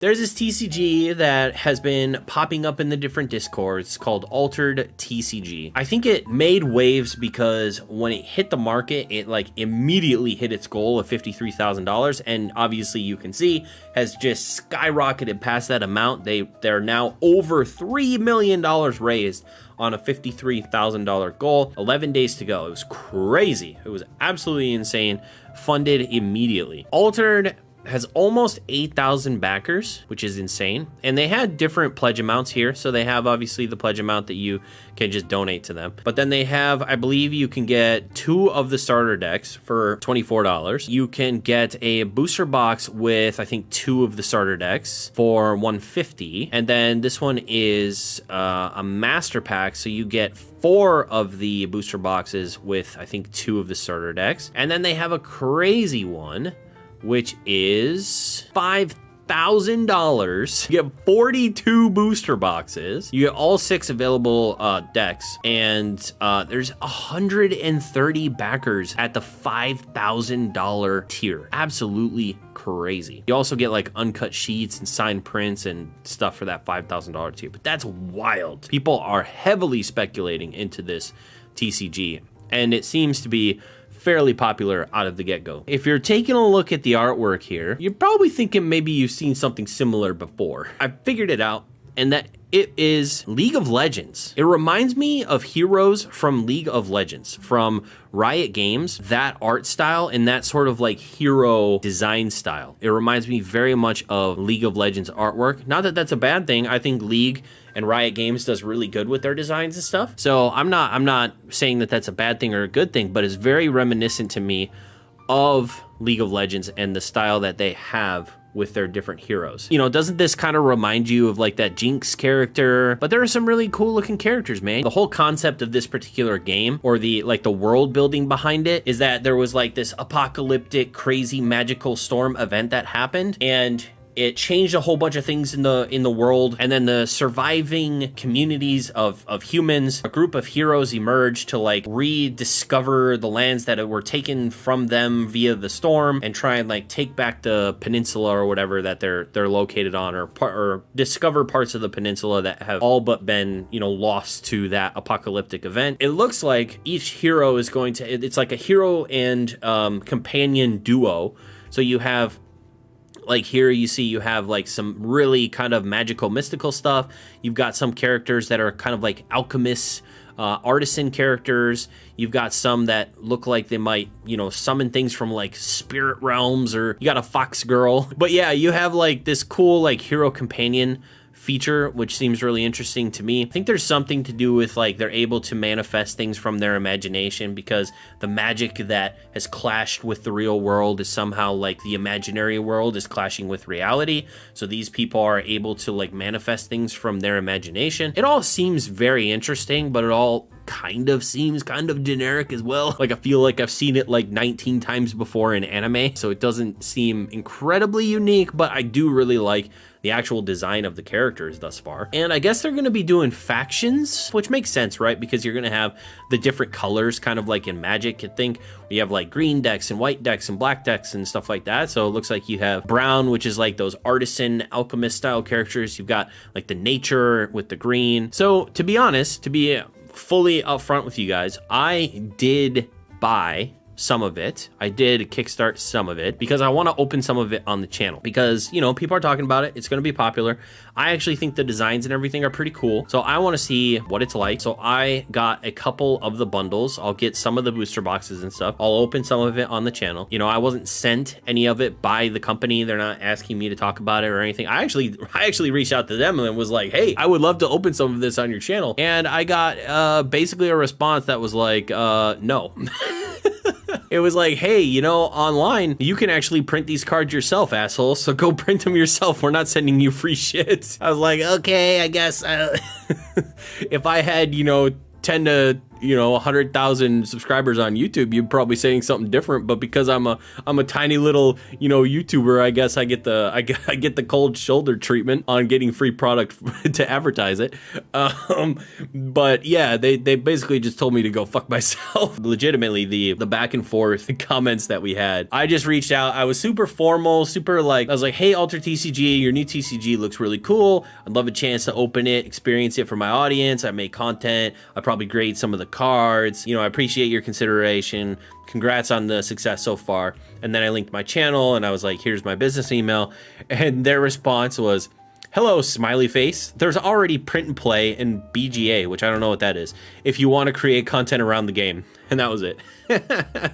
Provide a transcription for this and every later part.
There's this TCG that has been popping up in the different Discords called Altered TCG. I think it made waves because when it hit the market, it like immediately hit its goal of $53,000, and obviously you can see has just skyrocketed past that amount. They're now over $3 million raised on a $53,000 goal. 11 days to go. It was crazy. It was absolutely insane. Funded immediately. Altered has almost 8,000 backers, which is insane. And they had different pledge amounts here. So they have obviously the pledge amount that you can just donate to them. But then they have, I believe you can get 2 of the starter decks for $24. You can get a booster box with, I think, 2 of the starter decks for $150. And then this one is a master pack. So you get 4 of the booster boxes with, I think, 2 of the starter decks. And then they have a crazy one, which is $5,000. You get 42 booster boxes. You get all 6 available decks, and there's 130 backers at the $5,000 tier. Absolutely crazy. You also get like uncut sheets and signed prints and stuff for that $5,000 tier, but that's wild. People are heavily speculating into this TCG, and it seems to be fairly popular out of the get-go. If you're taking a look at the artwork here, you're probably thinking maybe you've seen something similar before. I figured it out, and that it is League of Legends. It reminds me of heroes from League of Legends, from Riot Games, that art style and that sort of like hero design style. It reminds me very much of League of Legends artwork. Not that that's a bad thing. I think League and Riot Games does really good with their designs and stuff. So I'm not saying that that's a bad thing or a good thing, but it's very reminiscent to me of League of Legends and the style that they have with their different heroes. You know, doesn't this kind of remind you of like that Jinx character? But there are some really cool looking characters, man. The whole concept of this particular game, or the world building behind it, is that there was like this apocalyptic, crazy magical storm event that happened, and it changed a whole bunch of things in the world, and then the surviving communities of humans, a group of heroes emerged to like rediscover the lands that were taken from them via the storm, and try and like take back the peninsula or whatever that they're located on, or discover parts of the peninsula that have all but been, you know, lost to that apocalyptic event. It looks like each hero is going to, it's like a hero and companion duo. So you have, like here you see you have like some really kind of magical mystical stuff. You've got some characters that are kind of like alchemists, artisan characters. You've got some that look like they might, you know, summon things from like spirit realms, or you got a fox girl. But yeah, you have like this cool like hero companion feature, which seems really interesting to me. I think there's something to do with like they're able to manifest things from their imagination, because the magic that has clashed with the real world is somehow like the imaginary world is clashing with reality. So these people are able to like manifest things from their imagination. It all seems very interesting, but it all kind of seems kind of generic as well. Like I feel like I've seen it like 19 times before in anime, so it doesn't seem incredibly unique, but I do really like the actual design of the characters thus far. And I guess they're gonna be doing factions, which makes sense, right? Because you're gonna have the different colors, kind of like in Magic. I think we have like green decks and white decks and black decks and stuff like that. So it looks like you have brown, which is like those artisan alchemist style characters. You've got like the nature with the green. So to be honest, to be fully upfront with you guys, I did buy some of it. I did kickstart some of it because I want to open some of it on the channel, because, you know, people are talking about it. It's going to be popular. I actually think the designs and everything are pretty cool. So I want to see what it's like. So I got a couple of the bundles. I'll get some of the booster boxes and stuff. I'll open some of it on the channel. You know, I wasn't sent any of it by the company. They're not asking me to talk about it or anything. I actually reached out to them and was like, hey, I would love to open some of this on your channel. And I got basically a response that was like, no. It was like, hey, you know, online, you can actually print these cards yourself, asshole. So go print them yourself. We're not sending you free shit. I was like, okay, I guess if I had, you know, 10 to you know, 100,000 subscribers on YouTube, you're probably saying something different. But because I'm a tiny little, you know, YouTuber, I guess I get the cold shoulder treatment on getting free product to advertise it. But yeah, they basically just told me to go fuck myself. Legitimately, the back and forth comments that we had, I just reached out. I was super formal, super like, I was like, hey, Alter TCG, your new TCG looks really cool. I'd love a chance to open it, experience it for my audience. I make content. I probably grade some of the cards. You know, I appreciate your consideration. Congrats on the success so far. And then I linked my channel and I was like, here's my business email. And their response was, hello, smiley face. There's already print and play and BGA, which I don't know what that is, if you want to create content around the game. And that was it.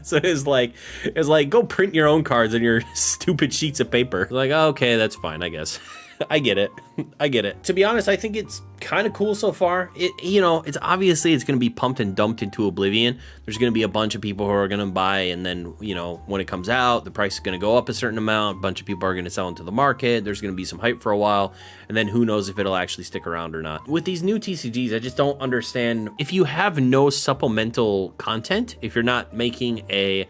So it's like, go print your own cards on your stupid sheets of paper. Like, oh, okay, that's fine, I guess. I get it. I get it. To be honest, I think it's kind of cool so far. You know, it's obviously it's going to be pumped and dumped into oblivion. There's going to be a bunch of people who are going to buy, and then, you know, when it comes out, the price is going to go up a certain amount. A bunch of people are going to sell into the market. There's going to be some hype for a while, and then who knows if it'll actually stick around or not. With these new TCGs, I just don't understand. If you have no supplemental content, if you're not making a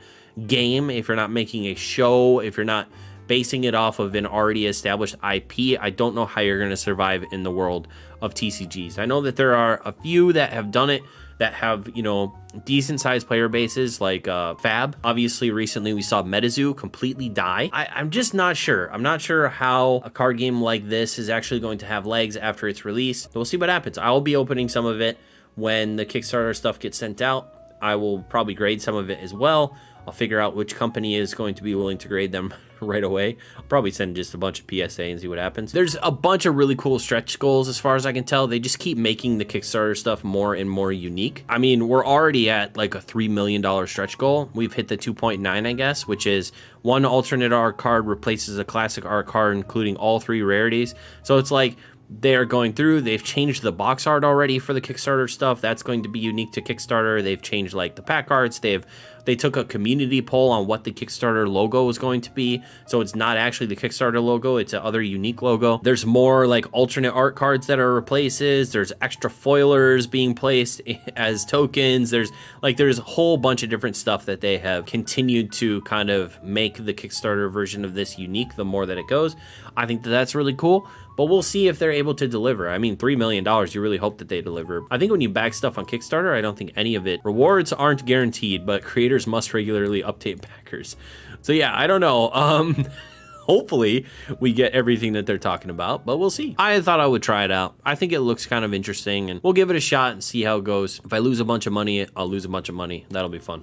game, if you're not making a show, if you're not basing it off of an already established IP, I don't know how you're going to survive in the world of TCGs. I know that there are a few that have done it, that have, you know, decent sized player bases, like Fab. Obviously, recently we saw MetaZoo completely die. I'm just not sure. I'm not sure how a card game like this is actually going to have legs after its release. So we'll see what happens. I'll be opening some of it when the Kickstarter stuff gets sent out. I will probably grade some of it as well. I'll figure out which company is going to be willing to grade them right away. I'll probably send just a bunch of PSA and see what happens. There's a bunch of really cool stretch goals as far as I can tell. They just keep making the Kickstarter stuff more and more unique. I mean, we're already at like a $3 million stretch goal. We've hit the 2.9, I guess, which is one alternate art card replaces a classic art card, including all 3 rarities. So it's like, they are going through, they've changed the box art already for the Kickstarter stuff. That's going to be unique to Kickstarter. They've changed like the pack arts. They took a community poll on what the Kickstarter logo was going to be. So it's not actually the Kickstarter logo, it's another unique logo. There's more like alternate art cards that are replaces. There's extra foilers being placed as tokens. There's a whole bunch of different stuff that they have continued to kind of make the Kickstarter version of this unique the more that it goes. I think that that's really cool. But we'll see if they're able to deliver. I mean, $3 million, you really hope that they deliver. I think when you back stuff on Kickstarter, I don't think any of it. Rewards aren't guaranteed, but creators must regularly update backers. So yeah, I don't know. Hopefully we get everything that they're talking about, but we'll see. I thought I would try it out. I think it looks kind of interesting, and we'll give it a shot and see how it goes. If I lose a bunch of money, I'll lose a bunch of money. That'll be fun.